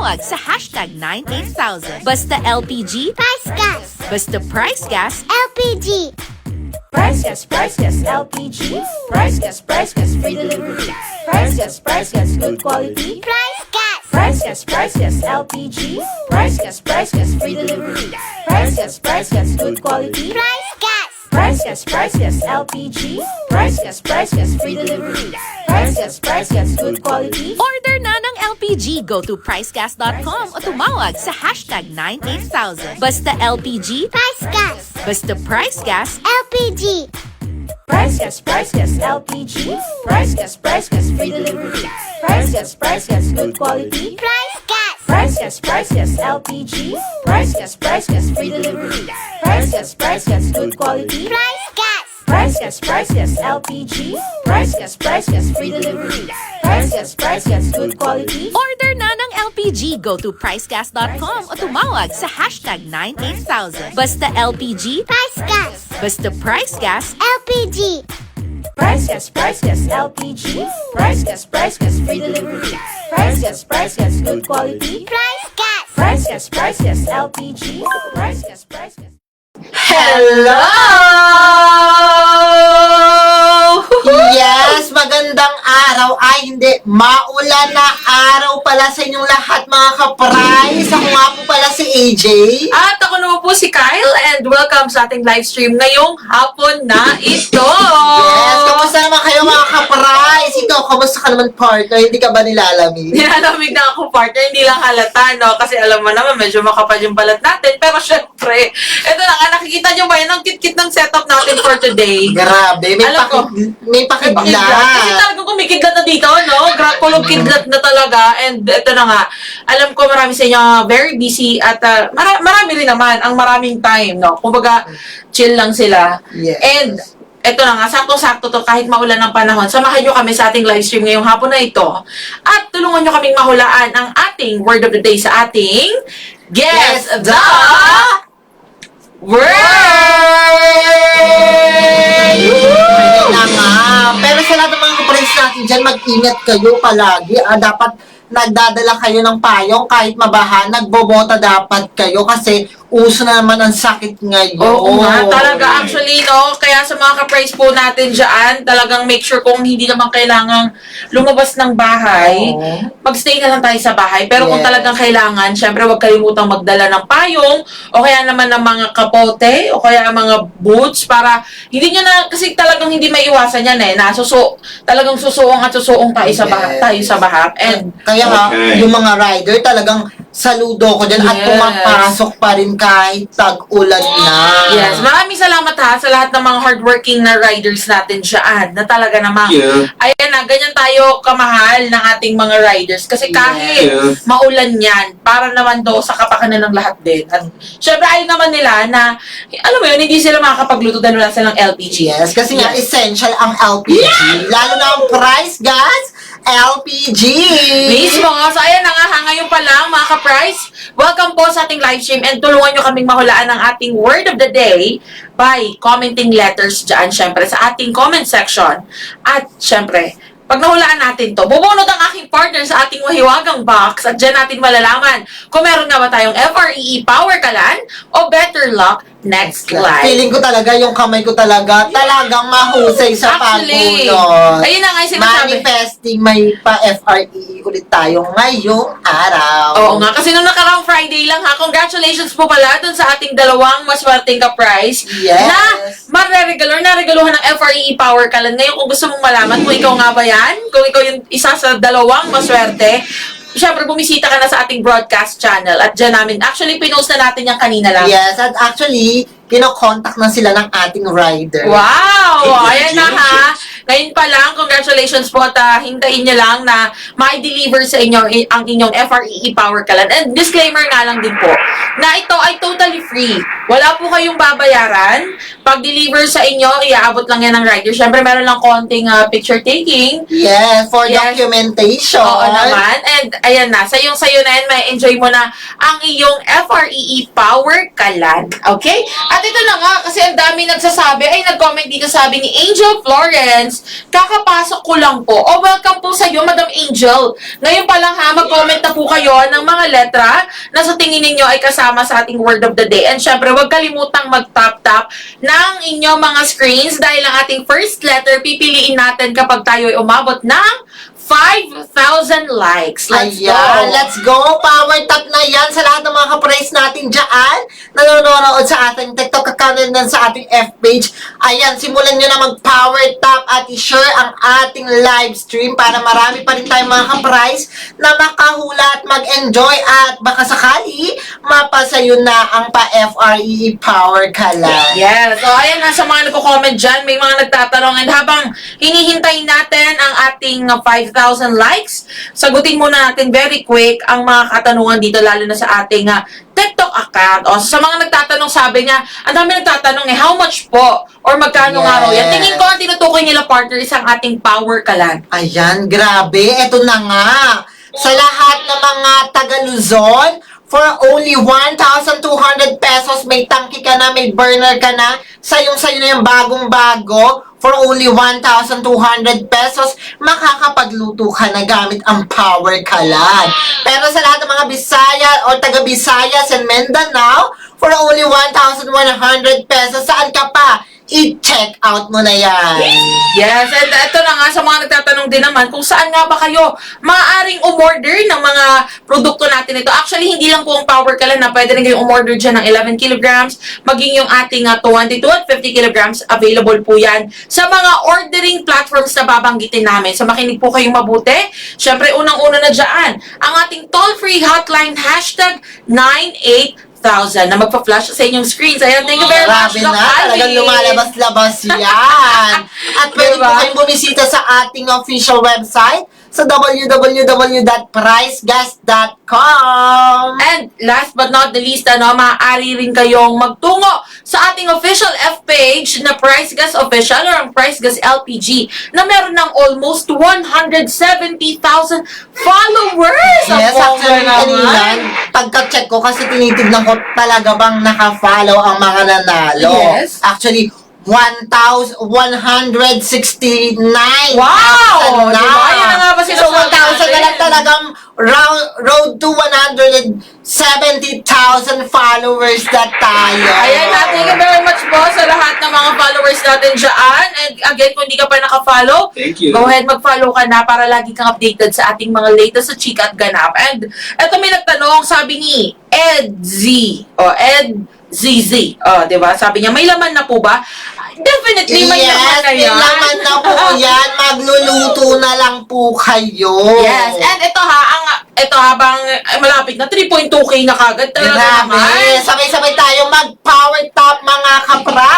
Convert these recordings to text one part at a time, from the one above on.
tumawag sa hashtag 98000. Basta LPG, Price gas. basta price gas, LPG. Price gas, LPG. Price gas, free delivery. Price gas, good quality. Price gas. Price gas, LPG. Price gas, free delivery. Price gas, good quality. Price gas. Price gas, LPG. Price gas, free delivery. Price gas, good quality. order na ng LPG. Go to pricegas.com o tumawag sa hashtag 98000. Basta LPG, Price gas. basta price gas, LPG. Price gas, LPG. Price gas, free delivery. Price gas, good quality. Price gas. Price gas, LPG. Price gas, free delivery. Price gas, good quality. Price gas. Price gas, LPG. Price gas, free delivery. Price gas, good quality. order na ng LPG. Go to pricegas.com o tumawag sa hashtag 98000. Basta LPG, Price gas. basta price gas, LPG. Price gas, LPG. Price gas, free delivery. Price gas, good quality. Price gas. Price gas, LPG. Price gas. Hello! Yes, magandang araw. Ay, hindi. Maulan na araw pala sa inyong lahat, mga kaprais. Ako nga po pala si AJ. At ako naman po si Kyle and welcome sa ating live stream ngayong hapon na ito. Yes, kamusta naman kayo, mga kaprais? Ikaw, kamusta ka naman, partner? Hindi ka ba nilalamig? Nilalamig na ako, partner. Hindi lang halata, no? Kasi alam mo naman, medyo makapal yung balat natin. Pero syempre, ito na nga, nakikita nyo ba yun? Ang kit-kit ng setup natin for today. Grabe, Alam ko, may pakidlat. Kasi talagang kumikidlat na dito, no? Kulog kidlat na talaga. And ito na nga, alam ko marami sa inyo very busy at marami rin naman ang maraming time, no? Kumbaga, chill lang sila. Yes. And ito na nga, sakto-sakto to kahit maulan ng panahon. Samahan nyo kami sa ating live stream ngayong hapon na ito. At tulungan nyo kaming mahulaan ang ating word of the day sa ating Guess the Word! Ayun na nga. Pero sa lahat ng mga kapatid natin dyan, mag-ingat kayo palagi. Dapat nagdadala kayo ng payong kahit mabaha. Nagbobota dapat kayo kasi uso na naman ang sakit ngayon. Oo nga, talaga. Actually, no, kaya sa mga ka-price po natin dyan, talagang make sure kung hindi naman kailangang lumabas ng bahay, Oo. magstay na lang tayo sa bahay. Pero kung Yes. talagang kailangan, syempre huwag kalimutang magdala ng payong, o kaya naman ng mga kapote, o kaya mga boots, para hindi nyo na, kasi talagang hindi maiwasan yan talagang susuong at susuong tayo sa baha. Yes. Tayo sa baha. And Kaya nga, yung mga rider talagang saludo ko dyan at Yes. pumapasok pa rin kahit tag-ulan na. yes, maraming salamat ha sa lahat ng mga hardworking na riders natin dyan na talaga namang ayan na, ganyan tayo kamahal ng ating mga riders kasi kahit maulan yan, para naman do sa kapakanan ng lahat din. At syempre ayaw naman nila na, alam mo yun, hindi sila makakapagluto dahil wala silang LPG. Yes, kasi nga essential ang LPG. Lalo na ang price gas, LPG. Mismo. So, ayan na nga ha, ngayon pa lang, mga ka-price, welcome po sa ating live stream and tulungan nyo kaming mahulaan ang ating word of the day by commenting letters dyan, syempre, sa ating comment section. At, syempre, pag nahulaan natin to, bubunod ang aking partner sa ating mahiwagang box at dyan natin malalaman kung meron nga ba tayong FREE Power Kalan o Better Luck Next Life. Feeling ko talaga, yung kamay ko talagang mahusay sa Actually, pagbunod. ayun na nga yung sinasabi. Manifesting, may pa-FRE ulit tayo ngayong araw. Oo nga, kasi nung nakaraang Friday lang ha, congratulations po pala dun sa ating dalawang maswerteng ka-prize Yes. na naregaluhan ng FREE Power Kalan. Ngayon, kung gusto mong malaman kung ikaw nga ba yan, kung ikaw yung isa sa dalawang maswerte, syempre, bumisita ka na sa ating broadcast channel at dyan namin, actually, pinost na natin yan kanina lang. Yes, at actually, kinokontak na sila ng ating rider. Wow! Ayan na ha. Ngayon pa lang, congratulations po at hintayin nyo lang na ma-deliver sa inyo ang inyong FREE Power Kalan. And disclaimer nga lang din po, na ito ay totally free. Wala po kayong babayaran. Pag-deliver sa inyo, iaabot lang yan ng rider. Siyempre, meron lang konting picture taking. Yes, for Yes. documentation. Oo naman. And ayan na, sayo na yan, may enjoy mo na ang iyong FREE Power Kalan. Okay? At ito na nga, kasi ang dami nagsasabi, ay nag-comment dito, sabi ni Angel Florence, kilograms. Kakapasok ko lang po. O, welcome po sa iyo, Madam Angel. Ngayon pa lang ha, mag-comment na po kayo ng mga letra na sa tingin ninyo ay kasama sa ating word of the day. And syempre, huwag kalimutang mag-tap-tap ng inyong mga screens dahil ang ating first letter, pipiliin natin kapag tayo ay umabot ng 5,000 likes. Let's Ayan, go! let's go! Power tap na yan sa lahat ng mga ka-praise natin dyan. Nanonood sa ating TikTok account and sa ating F-page. Ayan, simulan nyo na mag-power tap at i-share ang ating live stream para marami pa rin tayong mga ka-prize na makahula at mag-enjoy at baka sakali mapasayo na ang pa-FREE Power ka lang. Yes. So, ayan na sa mga nagko-comment dyan, may mga nagtatanong. And habang hinihintay natin ang ating 5,000 likes, sagutin muna natin very quick ang mga katanungan dito, lalo na sa ating TikTok account. O, sa mga nagtatanong, sabi niya, ang dami nagtatanong how much po? Or magkano nga raw yan? Yes. Tingin ko ang tinutukoy nila, partner, isang ating power kalan. Ayan, grabe. Eto na nga. Sa lahat ng mga taga-Luzon, for only 1,200 pesos, may tangki ka na, may burner ka na, sayo na yung bagong-bago, for only 1,200 pesos, makakapagluto ka na gamit ang Power Kalan. Pero sa lahat ng mga Bisaya o taga-Visayas and Mindanao, for only 1,100 pesos, saan ka pa? I-check out mo na yan. Yes, and ito na nga sa mga nagtatanong din naman kung saan nga ba kayo maaaring umorder ng mga produkto natin ito. Actually, hindi lang po ang Power Kalan na pwede rin kayong umorder dyan ng 11 kilograms, maging yung ating 22 at 50 kilograms, available po yan sa mga ordering platforms na babanggitin namin. So, makinig po kayong mabuti. Siyempre, unang-una na dyan, ang ating toll-free hotline, #98,000 na magpa-flash sa inyong screens. Ayan, thank you very much, Grabe Doc na, Ali. talagang lumalabas-labas yan. At pwede Diba? po kayong bumisita sa ating official website sa www.pricegas.com. And last but not the least, maaari rin kayong magtungo sa ating official F-page na Price Gas Official or ang Price Gas LPG na meron ng almost 170,000 followers. Yes, Ang actually, bongga kanina, naman. pagka-check ko kasi tinitignan ko talaga bang naka-follow ang mga nanalo. Yes. Actually, 1,169. Wow! Na. Diba? Yan na nga ba So, sinasabi 1,000 na lang natin? talagang road to 170,000 followers na tayo. Ayan na, thank you very much po sa lahat ng mga followers natin dyan. And again, kung hindi ka pa nakafollow, Thank you. go ahead, mag-follow ka na para lagi kang updated sa ating mga latest sa Chika at Ganap. And eto may nagtanong, sabi ni Ed Z. O, Ed ZZ. O, diba? Sabi niya, may laman na po ba? Definitely, may laman na Yes, yan. may laman na po yan. Magluluto na lang po kayo. Yes, and ito habang malapit na 3.2K na kagad talaga Grabe. naman. Sabay-sabay tayo mag-power top, mga kapra.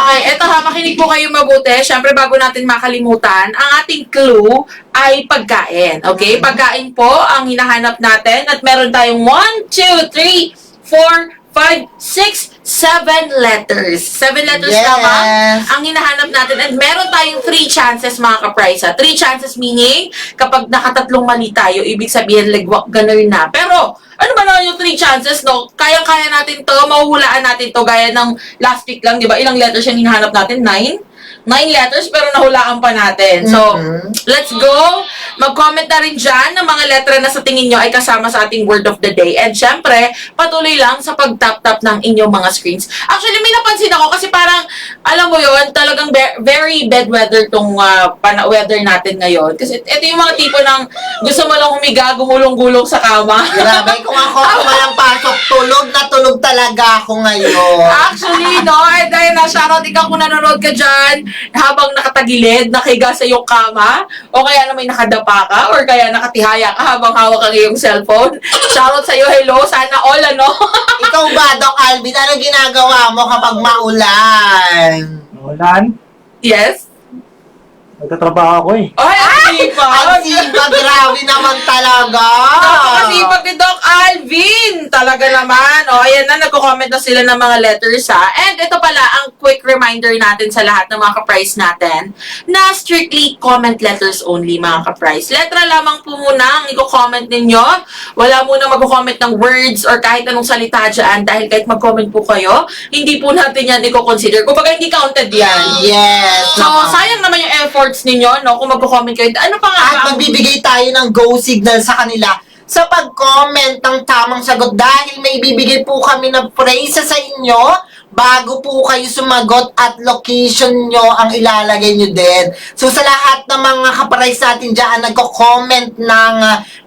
Okay, eto ha, makinig po kayo mabuti. Siyempre, bago natin makalimutan, ang ating clue ay pagkain. Okay? Pagkain po ang hinahanap natin at meron tayong 1, 2, 3, 4, 5, 6, 7 letters. 7 letters Yes. lamang ang hinahanap natin. And meron tayong 3 chances, mga ka-price. 3 chances meaning, kapag nakatatlong mali tayo, ibig sabihin, legwak ganun na. Pero, ano ba naman yung 3 chances, no? Kayang-kaya natin to, mahuhulaan natin to, gaya ng last week lang, di ba? Ilang letters yung hinahanap natin? 9? 9 letters, pero nahulaan pa natin. So, let's go. Mag-comment na rin dyan ng mga letra na sa tingin nyo ay kasama sa ating word of the day. And syempre, patuloy lang sa pag-tap-tap ng inyong mga screens. Actually, may napansin ako kasi parang, alam mo yon, talagang very bad weather tong weather natin ngayon. Kasi ito yung mga tipo ng gusto mo lang humiga, gumulong-gulong sa kama. Grabe, kung ako walang pasok, tulog na tulog talaga ako ngayon. Actually, no, and dahil na shoutout ikaw kung nanonood ka dyan, habang nakatagilid, nakahiga sa iyong kama, o kaya na may nakadapa ka, or kaya nakatihaya ka habang hawak ang iyong cellphone. Shoutout sa iyo, hello, sana all, ano? Ikaw ba, Doc Alvin, ano ginagawa mo kapag maulan? Ulan? Yes? Nagtatrabaho ako eh. Ay, ang sipag! Ang siba, grabe naman talaga. Napakasipag ni Doc Alvin! Talaga naman. O, ayan na, nagko-comment na sila ng mga letters, ha. And ito pala, ang quick reminder natin sa lahat ng mga ka-price natin na strictly comment letters only, mga ka-price. Letra lamang po muna ang i-comment ninyo. Wala muna mag-comment ng words or kahit anong salita dyan dahil kahit mag-comment po kayo, hindi po natin yan i-consider. Kumbaga, hindi counted yan. Yes. So, sayang naman yung efforts ninyo, no? Kung mag-comment kayo. Ano pa nga ba At ang- magbibigay tayo ng go signal sa kanila sa pag-comment ng tamang sagot dahil may bibigay po kami ng praise sa inyo bago po kayo sumagot at location nyo ang ilalagay nyo din. So sa lahat ng mga kaparais natin dyan nagko-comment ng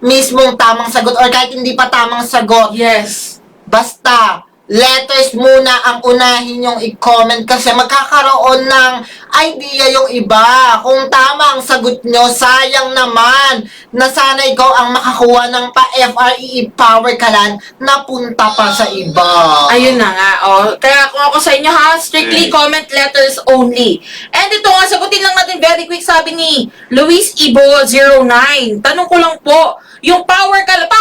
mismong tamang sagot or kahit hindi pa tamang sagot, Yes. basta letters muna ang unahin yung i-comment kasi magkakaroon ng idea yung iba. Kung tama ang sagot nyo, sayang naman na sana ikaw ang makakuha ng pa-FRE Power Kalan na punta pa sa iba. Ayun na nga, oh. Kaya kung ako sa inyo ha, strictly comment letters only. And ito nga, sagutin lang natin very quick, sabi ni Luis Ibo 09. Tanong ko lang po, yung power kalan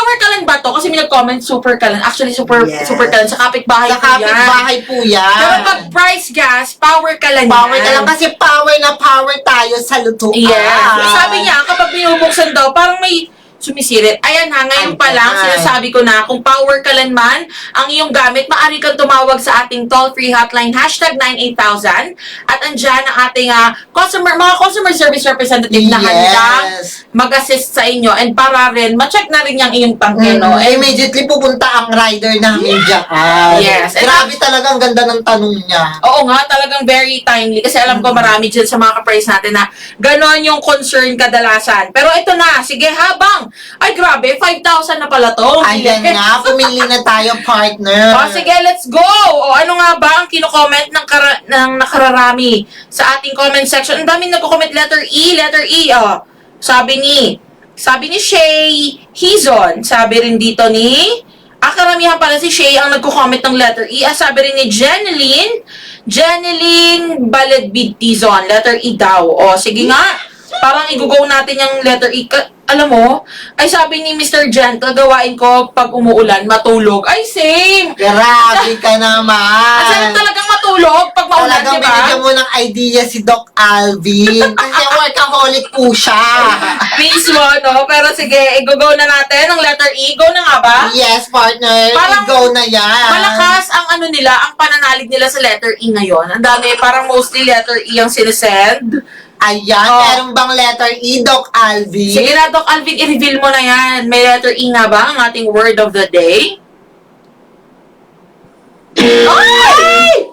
ba to? Kasi may nag-comment super kalan. Actually, super Yes. kalan. Sa kapitbahay Sa po yan. kapitbahay po yan. Pero pag price gas, power kalan Power yan. ka lang kasi power na power tayo sa lutuan. Yes. Sabi niya, kapag binubuksan daw, parang may sumisirit. Ayan ha, ngayon pa lang, Ayan. sinasabi ko na, kung power ka lang man ang iyong gamit, maaari kang tumawag sa ating toll-free hotline, #98000, at andyan ang ating mga customer service representative na handang Yes. mag-assist sa inyo and para rin, ma-check na rin yung iyong tangke, no? And Immediately pupunta ang rider namin dyan. Yes. And Grabe talaga ang ganda ng tanong niya. oo nga, talagang very timely. Kasi alam ko marami dyan sa mga ka-price natin na ganon yung concern kadalasan. Pero ito na, sige habang, ay grabe, 5,000 na pala to. Ayan nga, pumili na tayo, partner. O sige, let's go! O ano nga ba ang kino-comment ng nakararami sa ating comment section? Ang daming nagko-comment, letter E, o. Sabi ni Shay Hizon, sabi rin dito ni, karamihan pala si Shay ang nagko-comment ng letter E. Sabi rin ni Jeneline Baledbitizon, letter E daw. O sige nga, parang i-go natin yung letter E. Alam mo, ay sabi ni Mr. Gentle, gawain ko pag umuulan, matulog. Ay, same! Grabe ka Ang naman. sarap talagang matulog pag maulan, Talagang di ba? binigyan mo ng idea si Doc Alvin. Kasi workaholic po siya. Mismo, no? Pero sige, i-go na natin ang letter E. Go na nga ba? Yes, partner. Parang Go na yan. Malakas ang ano nila, ang pananalig nila sa letter E ngayon. Ang dami, parang mostly letter E ang sinesend. Ayan, Oh. meron bang letter E, Doc Alvin? Sige na, Doc Alvin, i-reveal mo na yan. May letter E nga ba ang ating word of the day? Ay!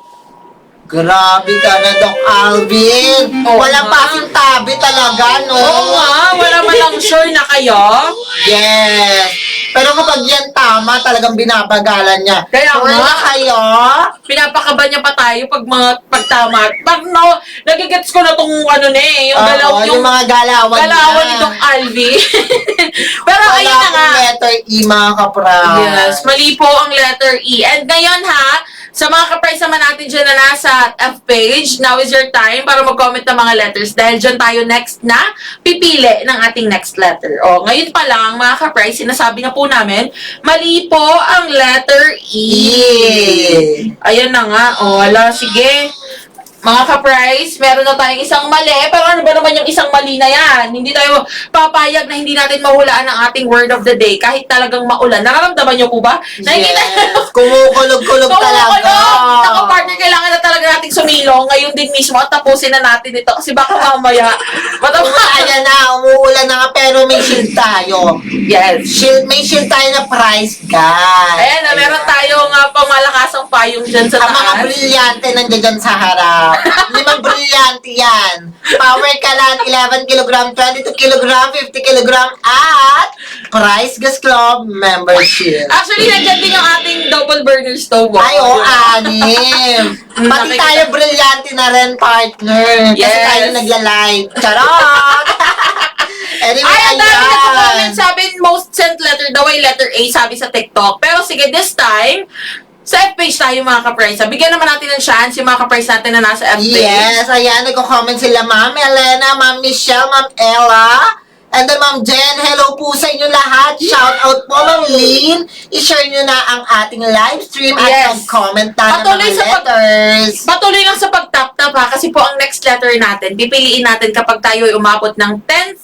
Grabe ka na, Doc Alvin. Oo Walang nga. pasing tabi talaga, no? Oo nga, wala man lang sure na kayo. Yes. Pero kapag yan tama, talagang binabagalan niya. Kaya Sure nga. na kayo? Pinapakaba niya pa tayo pag tama. Pag no, nagigets ko na tong ano na eh, yung Oo, galaw, yung mga galawan galawan niya. ni Doc Alvi. Pero Wala ayun na nga. pong letter E, mga kapra. Yes, mali po ang letter E. And ngayon ha, sa mga ka-price naman natin dyan na nasa F page, now is your time para mag-comment ng mga letters dahil dyan tayo next na pipili ng ating next letter. O, ngayon pa lang mga ka-price, sinasabi na po namin, mali po ang letter E. Ayan na nga. O, wala, sige. Mga ka-price, meron na tayong isang mali. Pero ano ba naman yung isang mali na yan? Hindi tayo papayag na hindi natin mahulaan ang ating word of the day kahit talagang maulan. Nararamdaman niyo po ba? Nakikita Yes. Kumukulog-kulog talaga. Ako, partner, kailangan na talaga nating sumilong ngayon din mismo at tapusin na natin ito kasi baka mamaya. Ayan na, umuulan na nga, pero may shield tayo. Yes. May shield tayo na price, guys. Ayan na, meron tayong pamalakasang payong dyan sa Ang mga taas. brilyante nandiyan dyan sa harap. 5 brilyante yan. Power Kalan, 11 kg, 22 kg, 50 kg, at Price Gas Club membership. Actually, nandiyan din yung ating double burner stove. Ay, anim. Pati tayo brilyante na rin, partner. Kasi Yes. tayo nagla-live. Charot! Anyway, Ay, ang dami ayan. nagko-comment. Sabi, most sent letter daw ay letter A, sabi sa TikTok. Pero sige, this time, sa F-page tayo mga ka-price. Bigyan naman natin ng chance yung mga ka-price natin na nasa F-page. Yes, ayan, nagko-comment sila Ma'am Elena, Ma'am Michelle, Ma'am Ella, And then, Ma'am Jen, hello po sa inyo lahat. Shout out po, Ma'am Lynn. I-share nyo na ang ating live stream at Yes. mag-comment na ng Patuloy mga sa letters. Patuloy lang sa pag-tap-tap ha, kasi po ang next letter natin, pipiliin natin kapag tayo ay umabot ng 10,000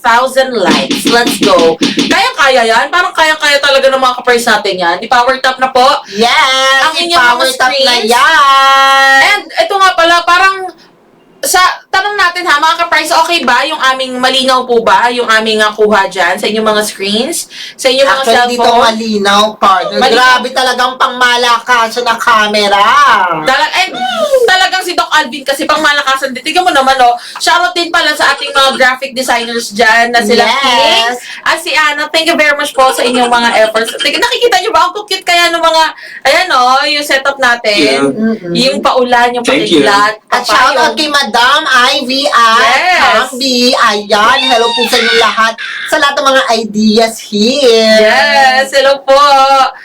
likes. Let's go. Kaya-kaya yan? Parang kaya-kaya talaga ng mga ka-price natin yan. I-power tap na po. Yes! Ang inyong I-power mga tap na screens. yan! And ito nga pala, parang sa tanong natin ha, mga ka-price, okay ba yung aming malinaw po ba yung aming kuha dyan sa inyong mga screens? Sa inyong mga Actually, dito cellphone? malinaw, partner. Malinaw. Grabe talagang pangmalakasan na camera. Talagang si Doc Alvin kasi pang malakasan din. Tingnan mo naman, oh. Shoutout din pala sa ating mga graphic designers dyan na sila Yes. King at si Anna. Thank you very much po sa inyong mga efforts. Nakikita nyo ba? Ang cute kaya ng mga, ayan oh, yung setup natin. Yung paulan, yung Thank you. pakiglat. At shout out kay Madam Ivy at Yes. Camby. Ayan, hello po sa inyo lahat. Sa lahat ng mga ideas here. Yes, hello po.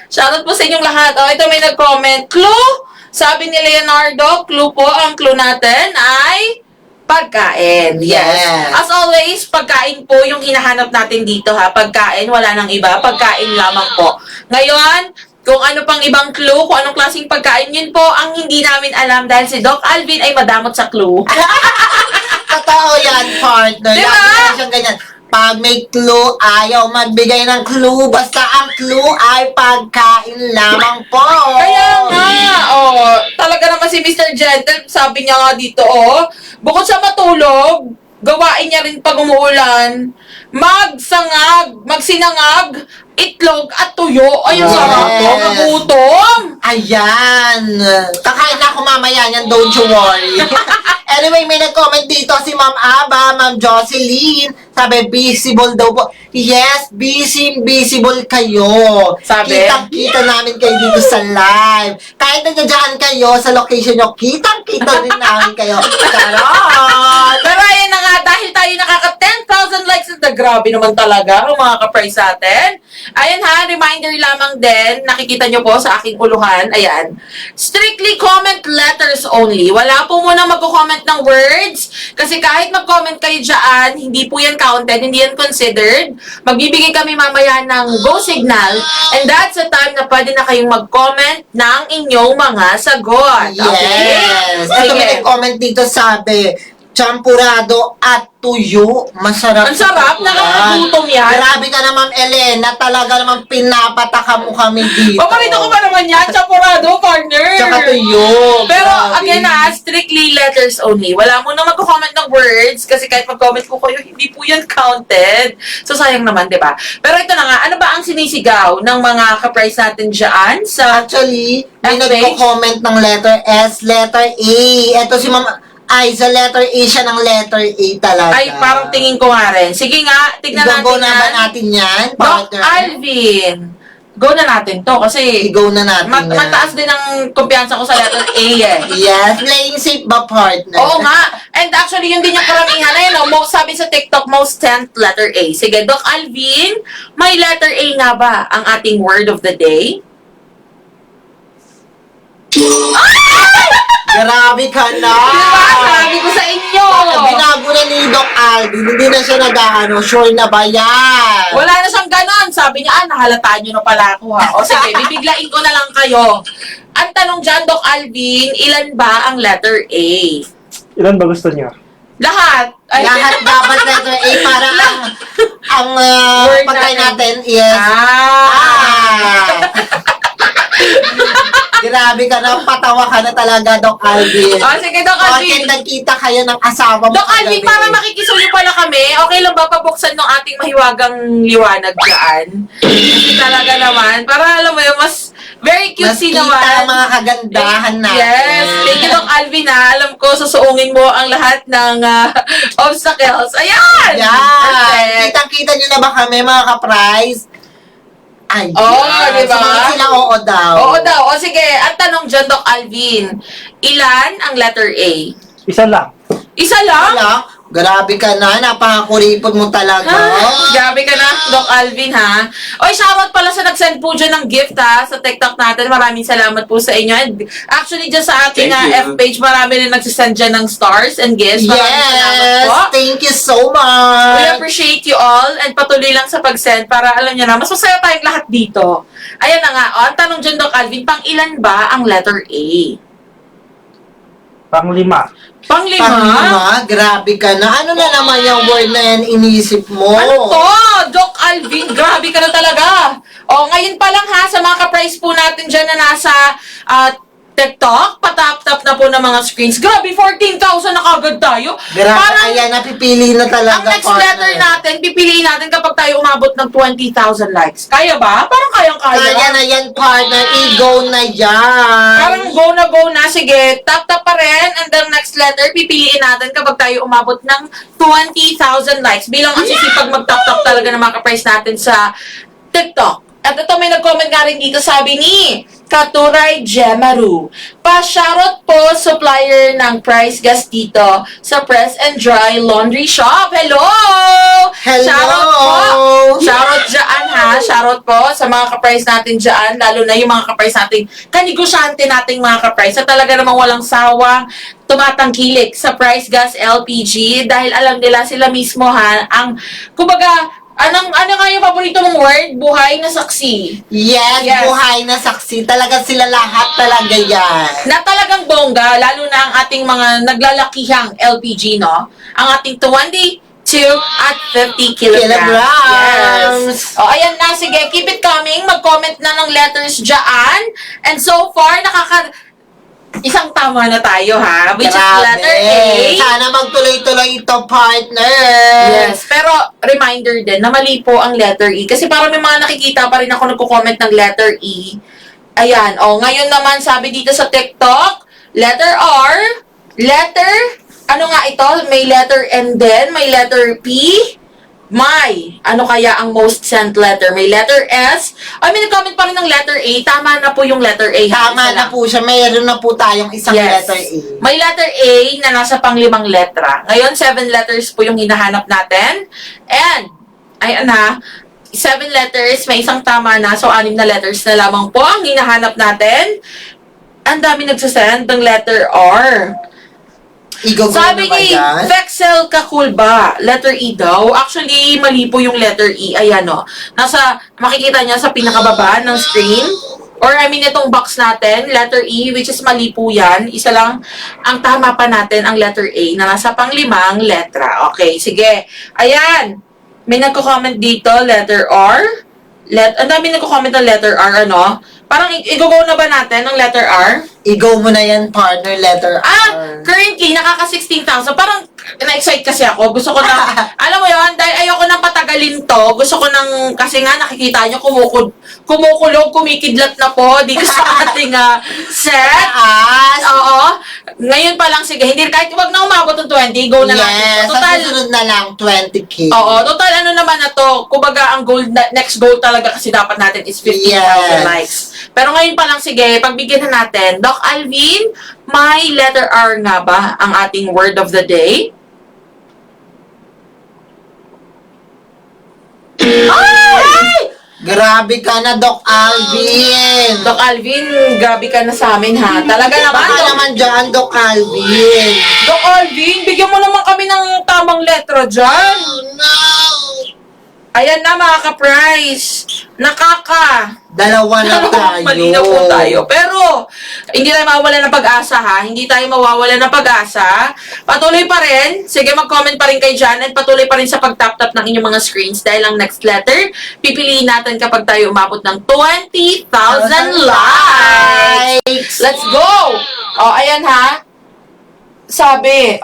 Shoutout po sa inyong lahat. Oh, ito may nag-comment. Clue? Sabi ni Leonardo, clue po. Ang clue natin ay pagkain. Yes. As always, pagkain po yung hinahanap natin dito ha. Pagkain, wala nang iba. Pagkain lamang po. Ngayon, kung ano pang ibang clue, kung anong klaseng pagkain, yun po ang hindi namin alam dahil si Doc Alvin ay madamot sa clue. Totoo yan, partner. Diba? Lagi na siyang ganyan. Pag may clue, ayaw magbigay ng clue. Basta ang clue ay pagkain lamang po. Kaya nga, oh, talaga naman si Mr. Gentle, sabi niya nga dito, oh, bukod sa matulog, gawain niya rin pag umuulan, magsinangag, itlog at tuyo. Ay, ang Yes. sarap to, nagutom. Ayan. Kakain na ako mamaya yan, don't you worry. Anyway, may nag-comment dito si Ma'am Aba, Ma'am Jocelyn. Sabi, visible daw po. Yes, visible kayo. Sabi? Kitang-kita namin kayo dito sa live. Kahit nandiyan kayo sa location nyo, kitang-kita rin namin kayo. Charot! Pero ayan na nga, dahil tayo nakaka 10,000 likes na grabe naman talaga ang mga ka-price natin. Ayan ha, reminder lamang din, nakikita nyo po sa aking uluhan, ayan. Strictly comment letters only. Wala po muna magko-comment ng words, kasi kahit mag-comment kayo dyan, hindi po yan counted, hindi yan considered. Magbibigay kami mamaya ng go signal, and that's the time na pwede na kayong mag-comment ng inyong mga sagot. Okay? Yes! Ito Sige. may nag-comment dito, sabi, champurado at tuyo. Masarap. Ang sarap, yan. nakakagutom yan. Grabe ka na, Ma'am Elena. Talaga naman pinapataka mo kami dito. Paborito ko ba naman yan? Champurado, partner! Tsaka tuyo. Pero, Grabe. again strictly letters only. Wala mo na mag-comment ng words kasi kahit mag-comment po kayo, hindi po yan counted. So, sayang naman, di ba? Pero ito na nga, ano ba ang sinisigaw ng mga ka-price natin dyan sa... Actually, may Next page. nagko-comment ng letter S, letter A. Ito si Ma'am... Ay, sa letter A siya ng letter A talaga. Ay, parang tingin ko nga rin. Sige nga, tignan natin Go na ba yan. natin yan, Doc partner? Alvin. Go na natin to kasi Go na natin yan. mataas din ang kumpiyansa ko sa letter A eh. Yes, playing safe ba, partner? Oo nga. And actually, yun din yung karamihan. Ayun, no? Most, sabi sa TikTok, most 10th letter A. Sige, Doc Alvin, may letter A nga ba ang ating word of the day? Grabe ka na! Diba? Sabi ko sa inyo. Binago na ni Doc Alvin, hindi na siya nag-ano, sure na ba yan? Wala na siyang ganon. Sabi niya, nahalataan niyo na pala ako ha. O sige, bibiglain ko na lang kayo. Ang tanong dyan, Doc Alvin, ilan ba ang letter A? Ilan ba gusto niyo? Lahat. Ay, Lahat dapat letter A para ang Word pagkain natin. natin is... Ah. Grabe ka na, patawa ka na talaga, Doc Alvin. O sige, Doc Alvin. Nagkita kayo ng asawa mo. Doc Alvin, kagabi. para makikisuyo pala kami, okay lang ba pabuksan ng ating mahiwagang liwanag dyan? Kasi talaga naman, para alam mo yun, mas very Mas cutesy kita naman. ang mga kagandahan natin. Yes. Thank you, Doc Alvin, ha. Alam ko, susuungin mo ang lahat ng obstacles. Ayan! Yan! Perfect. Kitang-kita nyo na ba kami, mga ka-prize? Ay, Diba? Sumagot sila, oo daw. Oo daw. O sige, ang tanong dyan, Doc Alvin, ilan ang letter A? Isa lang. Isa lang? Wala. Grabe ka na, napakakuripot mo talaga. Grabe ka na, Doc Alvin, ha? Oy, shoutout pala sa nag-send po dyan ng gift, ha? Sa TikTok natin. Maraming salamat po sa inyo. And actually, dyan sa ating F-page, marami rin nagsisend dyan ng stars and gifts. Maraming salamat po. Thank you so We much. appreciate you all and patuloy lang sa pag-send para alam nyo na, mas masaya tayong lahat dito. Ayan na nga, ang tanong dyan, Doc Alvin, pang ilan ba ang letter A? Pang-5. Pang-5? Panglima, grabe ka na. Ano na naman yung word na yan inisip mo? Ano to? Doc Alvin, grabe ka na talaga. O, ngayon pa lang ha, sa mga ka-price po natin dyan na nasa TikTok, patap-tap na po ng mga screens. Grabe, 14,000 na kagad tayo. Grabe, Parang ayan, napipili na talaga. ang next letter natin, pipiliin natin kapag tayo umabot ng 20,000 likes. Kaya ba? Parang kayang-kaya. Kaya na yan, partner. I-go na yan. Parang go na. Sige, tap-tap pa rin. And then next letter, pipiliin natin kapag tayo umabot ng 20,000 likes. Bilang ang sisipag mag-tap-tap talaga ng mga ka-price natin sa TikTok. At ito, may nag-comment nga rin dito, sabi ni Katuray Gemaru. Pa-shoutout po supplier ng price gas dito sa Press and Dry Laundry Shop. Hello! Hello! Shoutout po! Shoutout dyan ha! Shoutout po sa mga ka-price natin dyan, lalo na yung mga ka-price natin, kanigosyante nating mga ka-price na talaga namang walang sawang tumatangkilik sa Price Gas LPG dahil alam nila sila mismo ha, ang, kumbaga, ano nga yung paborito mong word? Buhay na saksi. Yes, Yes. buhay na saksi. Talaga sila lahat talaga yan. Na talagang bongga, lalo na ang ating mga naglalakihang LPG, no? Ang ating 22 at 50 kilograms. Kilograms. O, ayan na. Sige, keep it coming. Mag-comment na ng letters dyan. And so far, isang tama na tayo, ha? Which is letter A. Sana magtuloy-tuloy ito, partner. Yes, pero reminder din na mali po ang letter E. Kasi parang may mga nakikita pa rin ako nagko-comment ng letter E. Ayan, ngayon naman sabi dito sa TikTok, letter R, ano nga ito? May letter N din, may letter P, ano kaya ang most sent letter? May letter S. May nag-comment pa rin ng letter A. Tama na po yung letter A. Tama na po siya. Mayroon na po tayong isang letter A. May letter A na nasa pang-5 letra. Ngayon, 7 letters po yung hinahanap natin. And, ayan ha, 7 letters, may isang tama na. So, 6 na letters na lamang po ang hinahanap natin. Ang dami nagsasend ng letter R. Sabi ni Vexel Kakulba, letter E daw. Actually, mali po yung letter E. Ayan o. Makikita niya sa pinakababa ng screen. Or itong box natin, letter E, which is mali po yan. Isa lang, ang tama pa natin ang letter A na nasa pang-5 letra. Okay, sige. Ayan. May nagko-comment dito, letter R. Ang dami nagko-comment ng letter R, ano? Parang i-go na ba natin ng letter R? I-go mo na yan, partner, letter R. Currently, nakaka 16,000. Parang na-excite kasi ako. Gusto ko na, alam mo yun, dahil ayoko nang patagalin to. Gusto ko nang, kasi nga nakikita nyo, kumukulog, kumikidlat na po dito sa ating set. Oo. Ngayon pa lang, sige, hindi, kahit wag na umabot ng 20, go na natin. Yes, sa susunod na lang, 20K. Oo, total ano naman na to, kumbaga ang goal, next goal talaga kasi dapat natin is 50,000 likes. Pero ngayon pa lang, sige, pagbigyan na natin. Doc Alvin, may letter R nga ba ang ating word of the day? Ay! Grabe ka na, Doc Alvin. Doc Alvin, grabe ka na sa amin ha. Talaga naman. Baka naman dyan, Doc Alvin. Doc Alvin, bigyan mo naman kami ng tamang letra dyan. Ayan na mga ka-price. Dalawa na tayo. Mali na po tayo. Pero, hindi tayo mawawala ng pag-asa ha. Hindi tayo mawawala ng pag-asa. Patuloy pa rin. Sige, mag-comment pa rin kayo dyan. And patuloy pa rin sa pag-tap-tap ng inyong mga screens. Dahil ang next letter, pipiliin natin kapag tayo umabot ng 20,000 likes. Let's go! Ayan ha. Sabi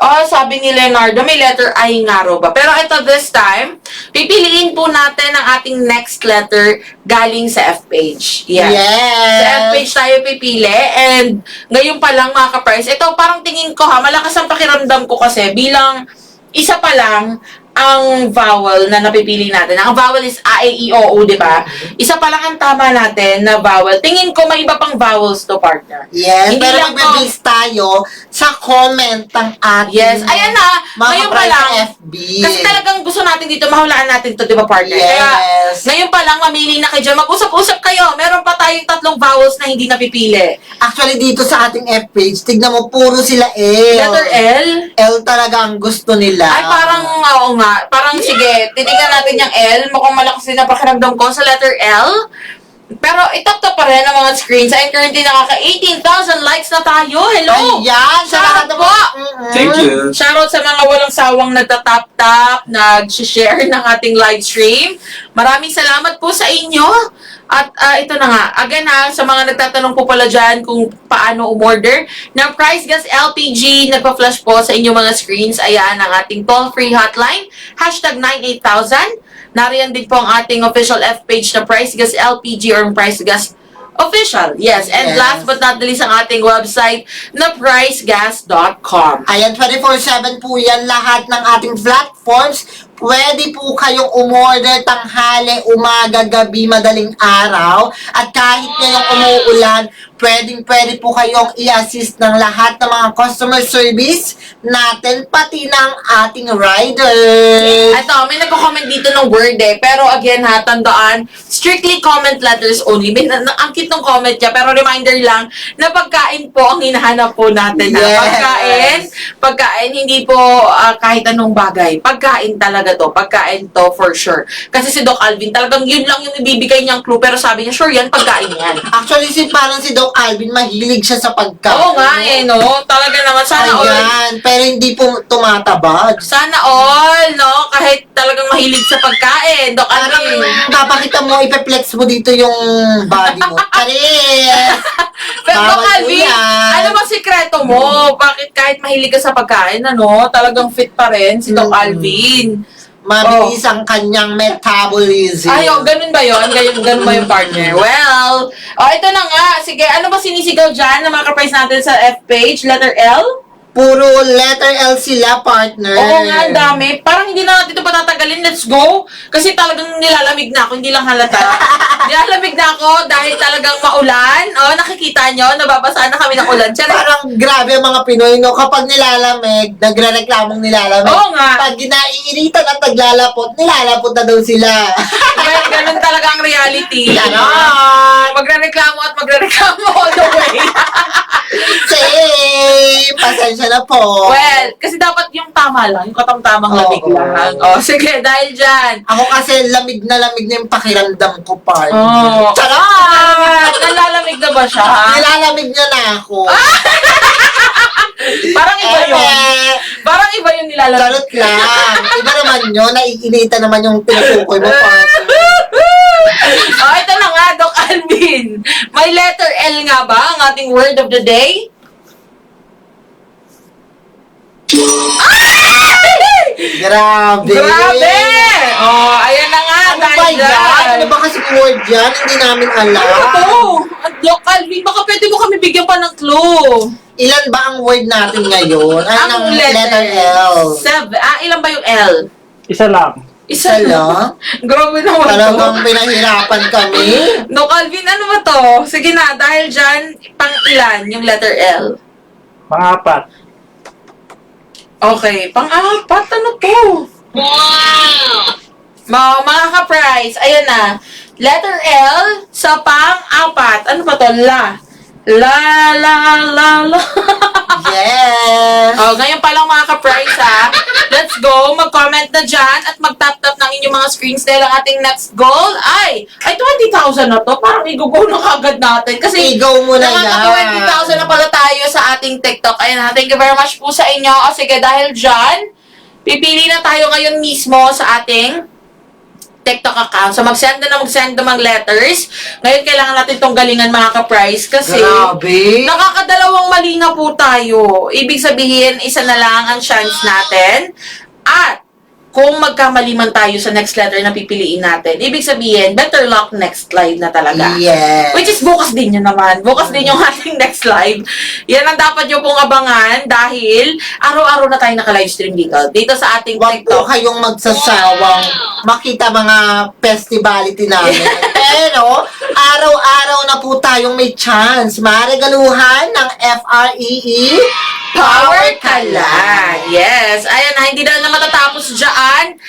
ni Leonardo, may letter I nga raw ba? Pero ito this time, pipiliin po natin ang ating next letter galing sa F-page. Yes. Sa F-page tayo pipili. And ngayon pa lang mga ka-price, ito parang tingin ko ha, malakas ang pakiramdam ko kasi bilang isa pa lang, ang vowel na napipili natin. Ang vowel is A, E, I, O, U, di ba? Isa pa lang ang tama natin na vowel. Tingin ko may iba pang vowels to, partner. Yes, Hindi pero lang magbe-base tayo sa comment ng ating Yes, ayan na. mga Ngayon pa kaprice lang. sa FB. Kasi talagang gusto natin dito, mahulaan natin to, di ba, partner? Yes. Kaya, ngayon pa lang, mamili na kayo dyan. Mag-usap-usap kayo. Meron pa tayong 3 vowels na hindi napipili. Actually, dito sa ating F page, tignan mo, puro sila L. Letter L. L talaga ang gusto nila. Ay, parang, oo nga. Parang, sige, titignan natin yung L. Mukhang malakas din ang pakiramdam ko sa letter L. Pero, itap-tap pa rin ang mga screens. Ay, currently, nakaka 18,000 likes na tayo. Hello! Ayan, sa lahat ng po! mga- Thank you. Shoutout sa mga walang sawang nagtatap-tap, nag-share ng ating live stream. Maraming salamat po sa inyo. At ito na nga, again ha, sa mga nagtatanong po pala dyan kung paano umorder ng Price Gas LPG, nagpa-flash po sa inyong mga screens. Ayan ang ating toll-free hotline, #98000. Nariyan din po ang ating official F page na Price Gas LPG or Price Gas Official. Yes, and Yes. last but not the least ang ating website na pricegas.com. Ayan, 24/7 po yan lahat ng ating platforms. Pwede po kayong umorder tanghali, umaga, gabi, madaling araw. At kahit ngayong umuulan, pwede po kayong i-assist ng lahat ng mga customer service natin, pati ng ating riders. Ito, may nagko-comment dito ng word eh. Pero again ha, tandaan, strictly comment letters only. Ang cute ng comment niya, pero reminder lang na pagkain po ang hinahanap po natin. Yes. Pagkain, hindi po kahit anong bagay. Pagkain talaga to. Pagkain to for sure. Kasi si Doc Alvin, talagang yun lang yung ibibigay niyang clue. Pero sabi niya, sure yan, pagkain yan. Actually, parang si Doc Alvin, mahilig siya sa pagkain. Oo nga eh, no? Talaga naman, sana all. Ayan, pero hindi po tumatabag. Sana all, no? Kahit talagang mahilig sa pagkain. Doc Parang Alvin. papakita mo, ipeflex mo dito yung body mo. Charis! Pero Doc Bawal po Alvin, yan. ano bang sikreto mo? Bakit kahit mahilig ka sa pagkain, ano, talagang fit pa rin si Doc Alvin? Mabilis ang kanyang metabolism. Ay, oh, ganun ba yun? Ganun ba yung partner? Well, ito na nga. Sige, ano ba sinisigaw dyan ng mga ka-price natin sa F page? Letter L? Puro letter L sila, partner. Oo nga, ang dami. Parang hindi na natin ito patatagalin. Let's go. Kasi talagang nilalamig na ako. Hindi lang halata. Nilalamig na ako dahil talagang maulan. Oh, nakikita nyo, nababasaan na kami ng ulan. Tiyan, Parang grabe ang mga Pinoy, no? Kapag nilalamig, nagre-reklamong nilalamig. Oo nga. Pag ginaiinitan at naglalapot, nilalapot na daw sila. ganun talaga ang reality. Ganon. Magre-reklamo at magre-reklamo all the way. Same! Pasensya na po. Well, kasi dapat yung tama lang, yung katamtamang lamig Oo. lang. Sige, dahil dyan. Ako kasi lamig na yung pakiramdam ko, partner. Oh. Charot! Nalalamig na ba siya? Nilalamig niya na ako. Parang iba yun. Eh, Parang iba yung nilalamig. charot lang. Iba naman yun. Naiinita naman yung tinutukoy mo, partner. Ito na nga, Doc Alvin. May letter L nga ba ang ating word of the day? Grabe. Grabe! Ayan na nga. Ano ba dahil yan? dyan. Ano ba kasi word yan? Hindi namin alam. Ano to? Doc Alvin, baka pwede mo kami bigyan pa ng clue. Ilan ba ang word natin ngayon? Ay, Ang ng letter L. Ilan ba yung L? Isa lang. Isa lang? Grabe naman Talagang to. pinahirapan kami. Doc Alvin, ano ba to? Sige na, dahil dyan, pang ilan yung letter L? Pangapat. Okay, pang-apat, ano to? Wow! Mga ka-price, ayan na. Letter L sa pang-apat. Ano ba to? La. La. Yes. Ngayon pa lang mga ka-price ha. Let's go. Mag-comment na dyan at mag-tap-tap ng inyong mga screens dahil ang ating next goal ay 20,000 na to. Parang i-go na kagad natin. Kasi Ikaw mo na yan. nakaka 20,000 na pala tayo sa ating TikTok. Ayan ha. Thank you very much po sa inyo. Sige, dahil dyan, pipili na tayo ngayon mismo sa ating TikTok account. So, mag-send ng mga letters. Ngayon, kailangan natin itong galingan mga ka-price kasi Grabe. nakakadalawang mali na po tayo. Ibig sabihin, isa na lang ang chance natin. At kung magkamali man tayo sa next letter na pipiliin natin, ibig sabihin, better luck next live na talaga. Yes. Which is bukas din yun naman. Bukas din yung ating next live. Yan ang dapat nyo pong abangan dahil araw-araw na tayo naka-livestream dito sa ating Huwag po TikTok. kayong magsasawang makita mga festivality namin. Pero, araw-araw na po tayong may chance maregaluhan ng FREE Power Kalan. Yes. Ayan na, hindi na matatapos dyan.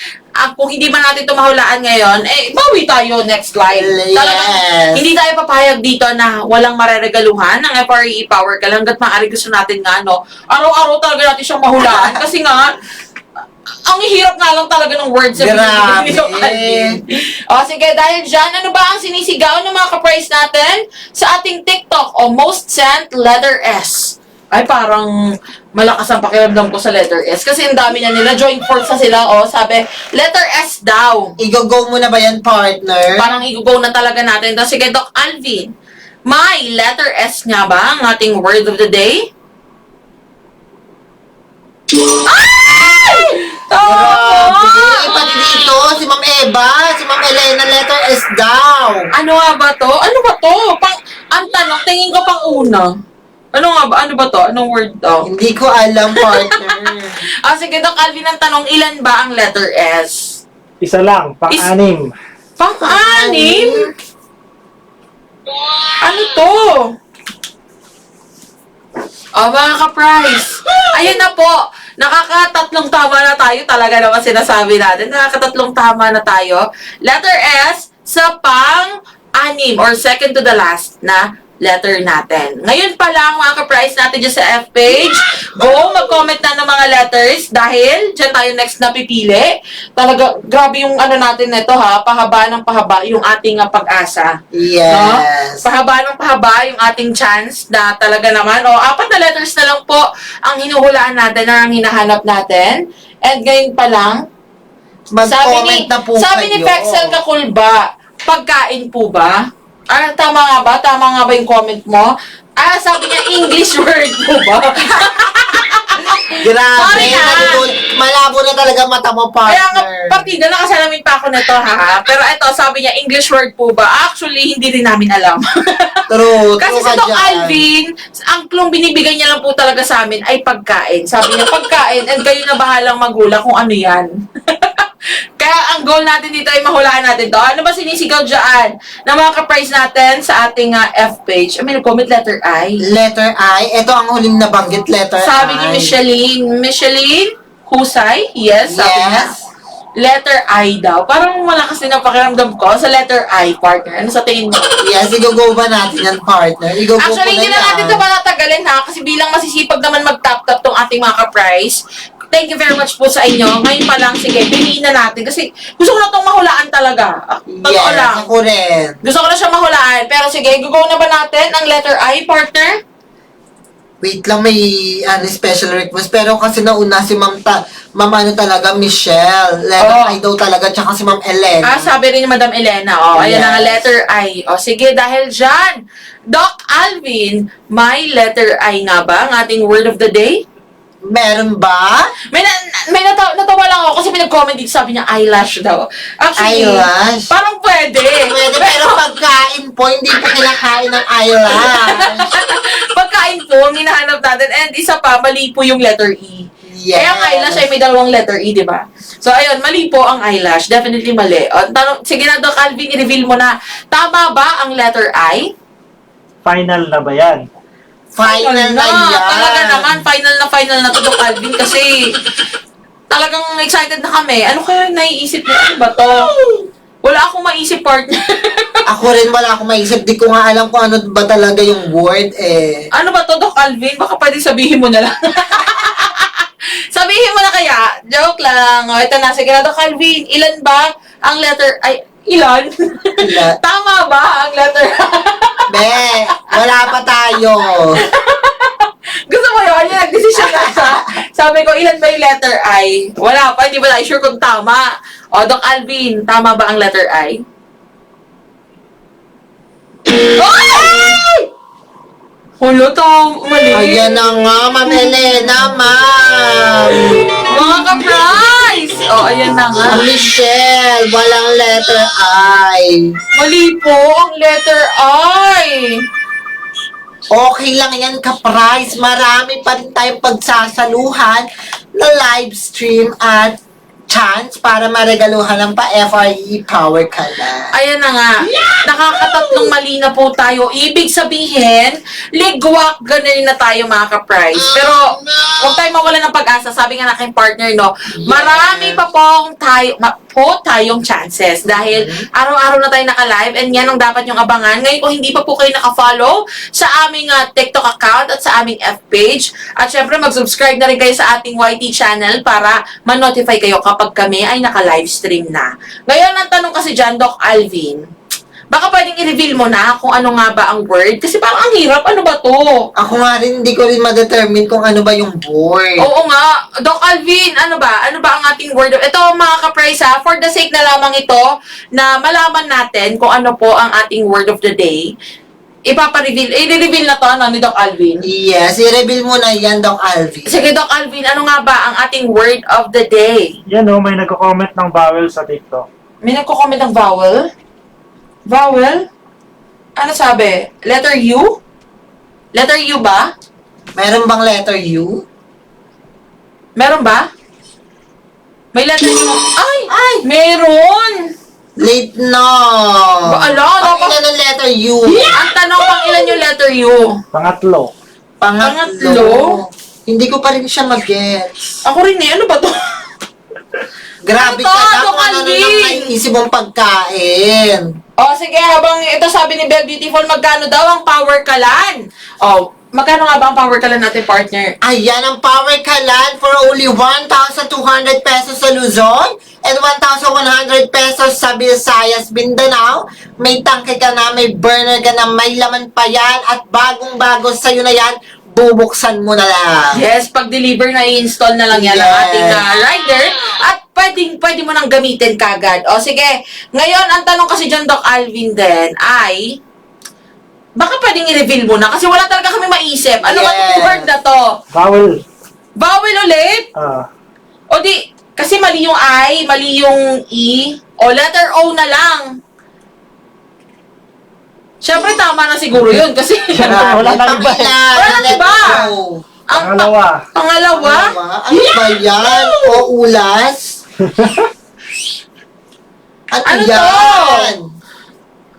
Kung hindi man natin ito mahulaan ngayon, bawi tayo next live. Yes. Talagang hindi tayo papayag dito na walang mareregaluhan ng FREE Power Kalan. Hanggat maaari gusto natin nga, no? Araw-araw talaga natin siyang mahulaan. Kasi nga, ang hirap nga lang talaga ng words sa Grabe. O sige, dahil dyan, ano ba ang sinisigaw ng mga ka-price natin sa ating TikTok o most sent letter S? Ay, parang malakas ang pakiramdam ko sa letter S. Kasi ang dami na nila. Joint force na sila. O, sabi, letter S daw. Igo-go mo na ba yan, partner? Parang i-go na talaga natin. Tapos, sige, Doc Alvin. May letter S nga ba ang ating word of the day? Ay! Grabe! Oh! Pati dito, si Ma'am Eva, si Ma'am Elena, letter S daw. Ano nga ba to? Ano ba to? Ang tanong, tingin ko pang una. Ano nga ba? Ano ba to? Anong word to? Hindi ko alam, partner. Sige, Doc Alvin, ang tanong, ilan ba ang letter S? Isa lang, pang-anim. Pang-anim? Ano to? Mga ka-price. Ayan na po. Nakakatatlong tama na tayo. Talaga naman sinasabi natin. Nakakatatlong tama na tayo. Letter S sa pang-anim or second to the last na letter natin. Ngayon pa lang, mga ka-price natin dyan sa F-page, go, mag-comment na ng mga letters dahil dyan tayo next na pipili. Talaga, grabe yung ano natin nito ha, pahaba ng pahaba yung ating pag-asa. Yes. No? Pahaba ng pahaba yung ating chance na talaga naman. Apat na letters na lang po ang hinuhulaan natin or ang hinahanap natin. And ngayon pa lang, Mag-comment na po sabi ni kayo. Pexel Kakulba, pagkain po ba? Tama nga ba? Tama nga ba yung comment mo? Sabi niya, English word po ba? Grabe, Sorry na. malabo na talaga mata mo, Kaya nga, partner. partida, nakasalamin pa ako nito, ha? Pero ito, sabi niya, English word po ba? Actually, hindi rin namin alam. True, Kasi true sa ka Doc dyan. Alvin, ang klong binibigay niya lang po talaga sa amin ay pagkain. Sabi niya, pagkain, and kayo na bahalang magulang kung ano yan. Kaya ang goal natin dito ay mahulaan natin to. Ano ba sinisigaw dyan na mga ka-price natin sa ating F-page? May nag-comment letter I. Letter I, ito ang huling nabanggit letter Sabi ni I. Micheline Husay, yes, sabi niya. Yes. Letter I daw. Parang malakas din ang pakiramdam ko sa letter I, partner. Ano sa tingin mo? Yes, i-go ba natin yan, partner? I-go Actually, hindi na natin ito patatagalin ha, kasi bilang masisipag naman mag-tap-tap tong ating mga ka-price. Thank you very much po sa inyo. Ngayon pa lang, sige, piliin na natin. Kasi gusto ko na itong mahulaan talaga. Totoo Yes, lang. ako rin. Gusto ko na siya mahulaan. Pero sige, go na ba natin ang letter I, partner? Wait lang, may special request. Pero kasi nauna si Ma'am ano talaga, Michelle. Letter Oh. I daw talaga, tsaka si Ma'am Elena. Sabi rin ni Madam Elena. Ayan Yes. na nga, letter I. Sige, dahil dyan, Doc Alvin, may letter I nga ba ang ating word of the day? Meron ba? May natawa lang ako kasi may nag-comment dito, sabi niya eyelash daw. Actually, Eyelash? parang pwede. Pwede, pero pagkain po, hindi po kinakain ng eyelash. Pagkain po, ang hinahanap natin. And isa pa, mali po yung letter E. Yes. Eh, ang eyelash ay may dalawang letter E, di ba? So, ayun, mali po ang eyelash. Definitely mali. Sige na, Doc Alvin, i-reveal mo na. Tama ba ang letter I? Final na ba yan? Final na yan. Talaga naman, final na to, Doc Alvin, kasi talagang excited na kami. Ano kaya naiisip mo? Ano ba to? Wala akong maisip, partner. Ako rin wala akong maisip. Di ko nga alam kung ano ba talaga yung word eh. Ano ba to, Doc Alvin? Baka pwede sabihin mo na lang. Sabihin mo na kaya. Joke lang. Ito na. Sige na, Doc Alvin. Ilan ba ang letter... Ay, ilan? Tama ba ang letter... Be, wala pa tayo. Gusto mo yun? Yung nag-decision na siya. Sabi ko, ilan ba yung letter I? Wala pa. Hindi ba tayo sure kung tama? Doc Alvin, tama ba ang letter I? Ay! Hulo to, mali. Ayan na nga, Ma'am Elena, ma'am. Mga ka-price! Oh, ayan na nga. Michelle, walang letter I. Mali po ang letter I. Okay lang yan, ka-price. Marami pa rin tayong pagsasaluhan na live stream at chance para maregaluhan ng pa-FRE Power ka na. Ayan na nga. Nakakatatlong mali na po tayo. Ibig sabihin, ligwak ganun na tayo mga ka-price. Pero, huwag tayo mawala ng pag-asa. Sabi nga na aking partner, no? Marami pa pong tayong chances. Dahil araw-araw na tayo naka-live and yan ang dapat yung abangan. Ngayon, kung hindi pa po kayo naka-follow sa aming TikTok account at sa aming F page. At syempre, mag-subscribe na rin kayo sa ating YT channel para ma-notify kayo kapag kami ay naka-livestream na. Ngayon, ang tanong kasi dyan, Doc Alvin, baka pwedeng i-reveal mo na kung ano nga ba ang word? Kasi parang ang hirap, ano ba to? Ako nga rin, hindi ko rin ma-determine kung ano ba yung word. Oo nga. Doc Alvin, ano ba? Ano ba ang ating word? Ito mga ka-price ha, for the sake na lamang ito na malaman natin kung ano po ang ating word of the day, i-reveal na to ni Doc Alvin. Yes, i-reveal mo na yan, Doc Alvin. Sige, Doc Alvin, ano nga ba ang ating word of the day? Yan o, may nagko-comment ng vowel sa TikTok. May nagko-comment ng vowel? Vowel? Ano sabi? Letter U? Letter U ba? Meron bang letter U? Meron ba? May letter U? Ay! Meron! Late no. Ala, Pangilan ng letter U? Ang tanong, pang ilan yung letter U? Pangatlo. Pangatlo? Hindi ko pa rin siya mag-gets. Ako rin eh. Ano ba to? Grabe Ano to, ka na Doc kung ano na Alvin? lang naiisip mong pagkain. Sige, habang ito sabi ni Belle Beautiful, magkano daw ang power kalan? Magkano nga ba ang power kalan natin, partner? Ayan ang power kalan for only 1,200 pesos sa Luzon and 1,100 pesos sa Visayas, Mindanao. May tangke ka na, may burner ka na, may laman pa yan at bagong-bago sa'yo na yan, bubuksan mo na lang. Yes, pag-deliver na i-install na lang yan ang Yes. ating rider at pwede mo nang gamitin kagad. Sige, ngayon ang tanong kasi dyan, Doc Alvin din ay baka pwedeng i-reveal mo na kasi wala talaga kami maisip. Ano ba Yes. itong word na to? Vowel. Vowel ulit? O di, kasi mali yung I, mali yung E, o letter O na lang. Siyempre tama na siguro yun kasi Wala nang iba. Pangilan Wala ng nang iba. letter O. ang Pangalawa. pangalawa, Ano ba yan? O ulas? Ano to? yan?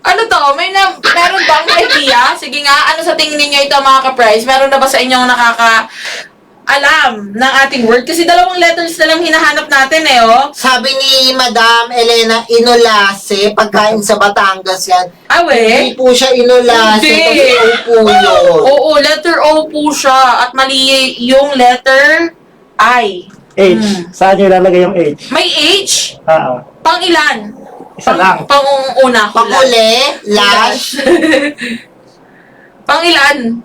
ano to? Meron bang idea? Sige nga, ano sa tingin ninyo ito mga ka-price? Meron na ba sa inyong alam ng ating word? Kasi dalawang letters na lang hinahanap natin Sabi ni Madam Elena, inulase, pagkain sa Batangas yan. Hindi po siya inulase, Hindi. kasi upo yun. Oo, letter O po siya. At mali yung letter I. H. Saan nyo ilalagay yung H? May H? Pang ilan? Isa lang. Pang una. Pakuli, lash, Pang ilan?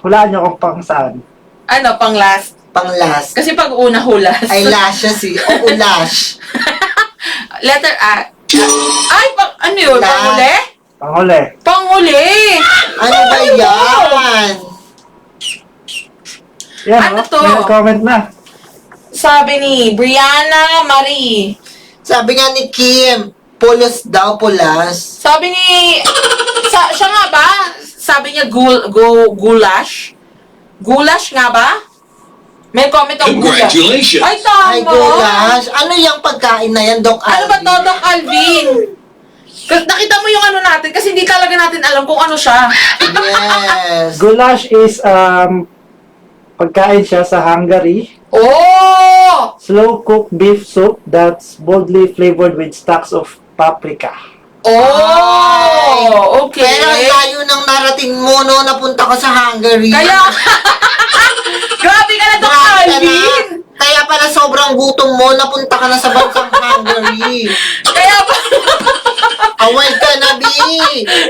Hulaan nyo kung pang saan. Ano, pang last? panglas. Kasi pag una, hulas. Ay, lashes eh. O ulash. Letter A. Ay, ano yun? Last. Panguli? Panghuli. Panguli! Ano ba yan? Yan Ano o, to? may nag-comment na. Sabi ni Brianna Marie. Sabi nga ni Kim, pulos daw, pulas. Sabi ni... siya nga ba? Sabi niya goulash? Goulash nga ba? May comment ang goulash. Congratulations! Ay, tama! Ay, goulash. Ano yung pagkain na yan, Doc Alvin? Ano ba to, Doc Alvin? Nakita mo yung ano natin kasi hindi talaga natin alam kung ano siya. Yes. Goulash is pagkain siya sa Hungary. Oh! Slow-cooked beef soup that's boldly flavored with stacks of paprika. Oh! Okay. Pero ang layo ng narating mo, no, napunta ka sa Hungary. Kaya... Grabe ka na, Doc Grabe ka na. Alvin! Kaya pala sobrang gutom mo, napunta ka na sa bansang Hungary. Kaya pa... Away ka na, B!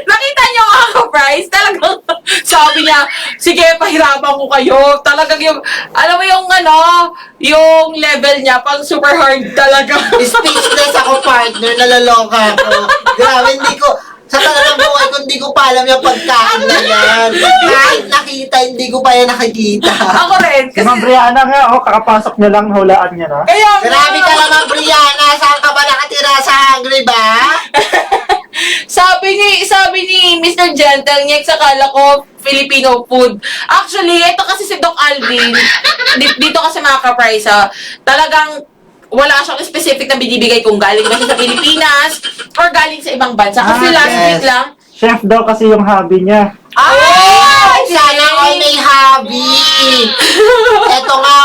Nakita niyo ang ka-price? Talagang sabi niya, sige, pahirapan ko kayo. Talagang yung, alam mo yung yung level niya, pang super hard talaga. Speechless ako, partner. Nalaloka ako. Grabe, hindi ko... Sa talagang buhay ko, hindi ko pa alam yung pagkain na yan. Kahit nakita nakikita, hindi ko pa yan nakikita. Ako rin. Si Kasi, Ma'am Brianna nga, kakapasok niya lang, hulaan niya na. kaya nga. Grabe ka naman, Brianna. Saan ka ba nakatira? Sa Hungry ba? Sabi ni Mr. Gentle, Nyex, akala ko Filipino food. Actually, ito kasi si Doc Alvin, dito kasi mga ka-price, talagang wala siyang specific na binibigay kung galing ba siya sa Pilipinas or galing sa ibang bansa. Kasi last yes. week lang, Chef daw kasi yung hobby niya. Ay! Sana all may hobby! Eto nga,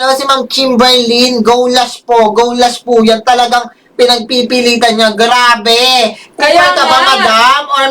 si Ma'am Kimberlyn, Goulash po yan. Talagang pinagpipilitan niya. Grabe! Kaya Kaya ka ba, nga. madam? Or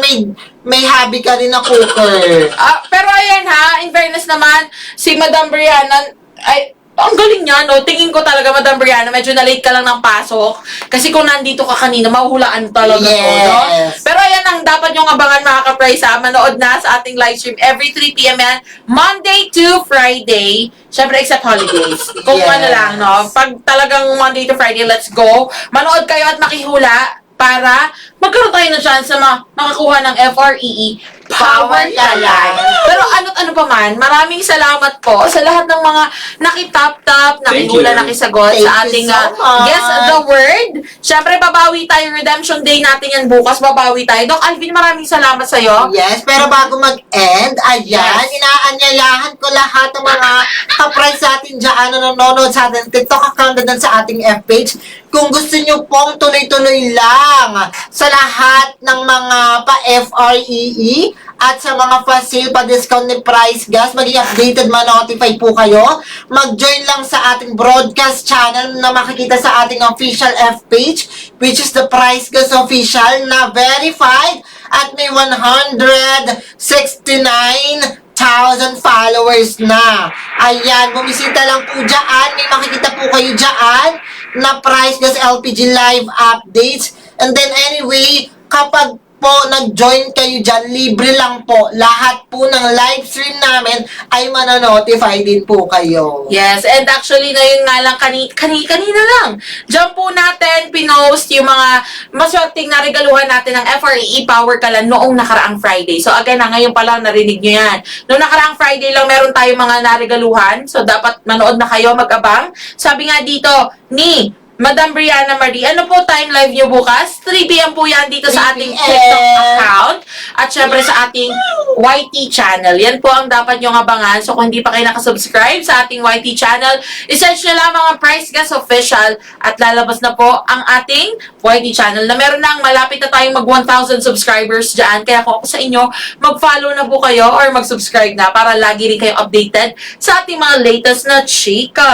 may hobby ka rin na cooker? pero ayan ha, in fairness naman, si Madam Brianna, ay, ang galing niya, no? Tingin ko talaga, Madam Brianna, medyo na-late ka lang ng pasok. Kasi kung nandito ka kanina, mahuhulaan talaga to, no? Yes. Pero ayan ang dapat yung abangan, mga ka-price, ha? Manood na sa ating live stream every 3 p.m. yan, Monday to Friday. Syempre, except holidays. Kung Yes. ano lang, no? Pag talagang Monday to Friday, let's go. Manood kayo at makihula para magkaroon tayo ng chance na makakuha ng FREE Power Kalan. Pero ano't ano pa man, maraming salamat po sa lahat ng mga nakitap-tap, nakihula, nakisagot Thank sa you ating so much. Guess the Word. Siyempre, babawi tayo. Redemption Day natin yan bukas. Babawi tayo. Doc Alvin, maraming salamat sa'yo. Yes, pero bago mag-end, ayan, Yes. inaanyayahan ko lahat ng mga ka-price natin dyan na nanonood sa ating TikTok account na sa ating F-page. Kung gusto nyo pong tuloy-tuloy lang sa lahat ng mga pa-FREE at sa mga pa-sale, pa-discount ni Price Gas, maging updated, ma-notify po kayo. Mag-join lang sa ating broadcast channel na makikita sa ating official F-page, which is the Price Gas Official na verified at may 169,000 followers na. Ayan, bumisita lang po dyan. May makikita po kayo dyan na Price Gas LPG live updates. And then anyway, kapag po nag-join kayo dyan, libre lang po. Lahat po ng live stream namin ay mananotify din po kayo. Yes, and actually, ngayon nga lang, kanina lang, diyan po natin pinost yung mga maswerteng na regaluhan natin ng FREE Power Kalan noong nakaraang Friday. So again, ngayon pa lang narinig nyo yan. Noong nakaraang Friday lang, meron tayong mga naregaluhan. So dapat manood na kayo, mag-abang. Sabi nga dito, ni Madam Brianna Marie, ano po time live nyo bukas? 3 p.m. po yan dito sa 3 ating p.m. TikTok account at syempre sa ating YT channel. Yan po ang dapat nyong abangan. So kung hindi pa kayo nakasubscribe sa ating YT channel, isearch nyo lang mga Price Gas Official at lalabas na po ang ating YT channel na meron nang malapit na tayong mag 1,000 subscribers dyan. Kaya kung ako sa inyo, mag-follow na po kayo or mag-subscribe na para lagi rin kayong updated sa ating mga latest na chika.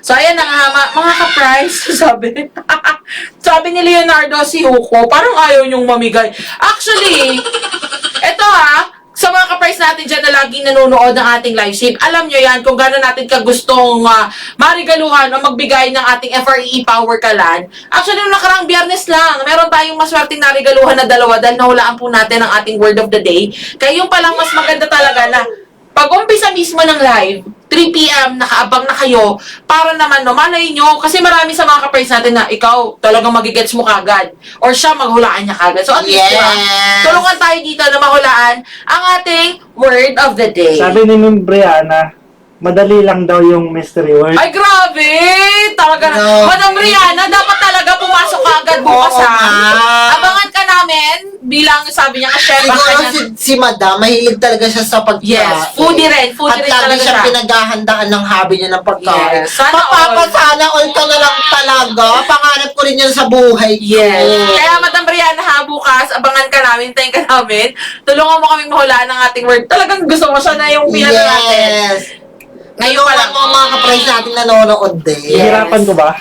So ayan na nga mga ka-price. Sabi ni Leonardo si Huko, parang ayaw niyong mamigay. Actually, eto sa mga ka-price natin dyan na laging nanonood ng ating live stream, alam nyo yan kung gano'n natin kagustong marigaluhan o magbigay ng ating FREE Power Kalan. Actually, nung nakarang Biyernes lang, meron tayong maswerteng narigaluhan na dalawa dahil nahulaan po natin ang ating word of the day. Kaya yung palang mas maganda talaga na pag-umpisa mismo ng live, 3 p.m. nakaabang na kayo para naman, no, malay nyo, kasi marami sa mga ka-price natin na ikaw talagang magigets mo kagad or siya maghulaan niya kagad. So at least, diba, tulungan tayo dito na mahulaan ang ating word of the day. Sabi ni Ma'am Brianna, madali lang daw yung mystery word. Ay, grabe! Talaga na. Grabe. Madam Rihanna, dapat talaga pumasok ka agad bukas, Oo ha? nga. Abangan ka namin bilang, sabi niya, chef. Siguro si Madam, mahilig talaga siya sa pagkain. Yes, foodie rin. Foodie At rin lagi talaga siyang siya. pinaghahandaan ng hobby niya ng pagkain. Yes, sana Papapasana all ka na lang talaga. Pangarap ko rin yan sa buhay ko. Yes. Kaya, Madam Brianna, ha, bukas, abangan ka namin, tayo ka namin. Tulungan mo kaming mahulaan ng ating word. Talagang gusto mo siya na yung pinano natin. Yes. Ngayon pa Tulungan lang. mo ang mga ka-price natin nanonood din. Hihirapan ko ba?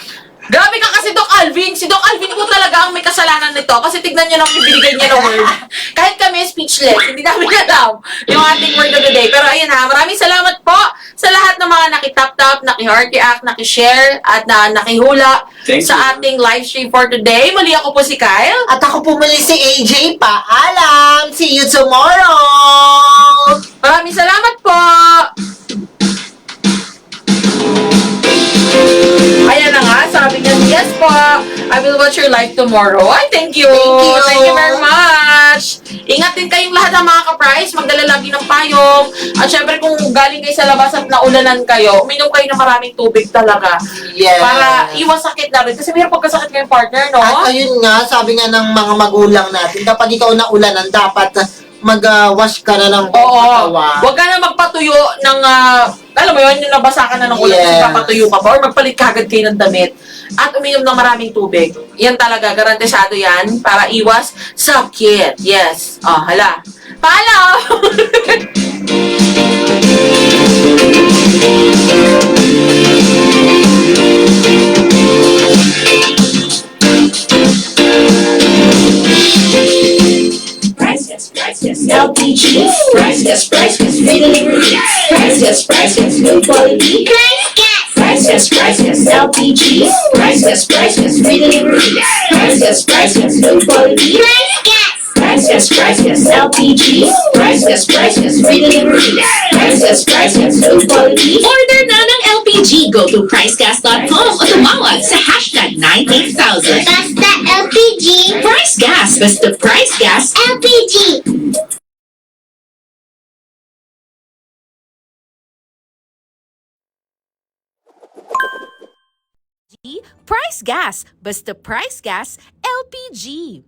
Grabe ka kasi, Doc Alvin. Si Doc Alvin po talaga ang may kasalanan nito kasi tignan niyo lang yung binigay niya ng word. Kahit kami speechless, hindi namin alam yung ating word of the day. Pero ayun ha, maraming salamat po sa lahat ng mga nakitap-tap, naki-heart-react, naki-share, at nakihula sa ating live stream for today. Muli ako po si Kyle. At ako pumuli si AJ. Paalam! See you tomorrow! Maraming salamat po! Ayan na nga, sabi niya, yes po, I will touch your life tomorrow. Ay, thank you. Thank you. Thank you very much. Ingat din kayong lahat ng mga ka-price. Magdala lagi ng payong. At syempre, kung galing kayo sa labas at naulanan kayo, uminom kayo ng maraming tubig talaga. Yes. Para iwas sakit na rin. Kasi mayroon pagkasakit kayong partner, no? At ayun nga, sabi nga ng mga magulang natin, kapag ikaw naulanan, dapat mag-wash ka na ng buong Oo. katawan. Huwag ka na magpatuyo ng, alam mo yun, yung nabasa ka na ng ulan, Yes. kasi papatuyo ka pa, or magpalit ka agad kayo ng damit. At uminom ng maraming tubig. Yan talaga, garantisado yan, para iwas sakit. Yes. Oh, hala. Paalam! Price Gas, LPG. Price Gas, free delivery. Price Gas, good quality. Price Gas. Price Gas, LPG. Price Gas, free delivery. Price Gas, good quality. Price Gas. Price Gas, LPG. Price Gas, free delivery. Price Gas, good quality. Order na ng LPG. Go to pricecast.com o tumawag sa hashtag 98000. Basta LPG. Price Gas. Basta Price Gas. LPG. Price Gas. Basta Price Gas. LPG.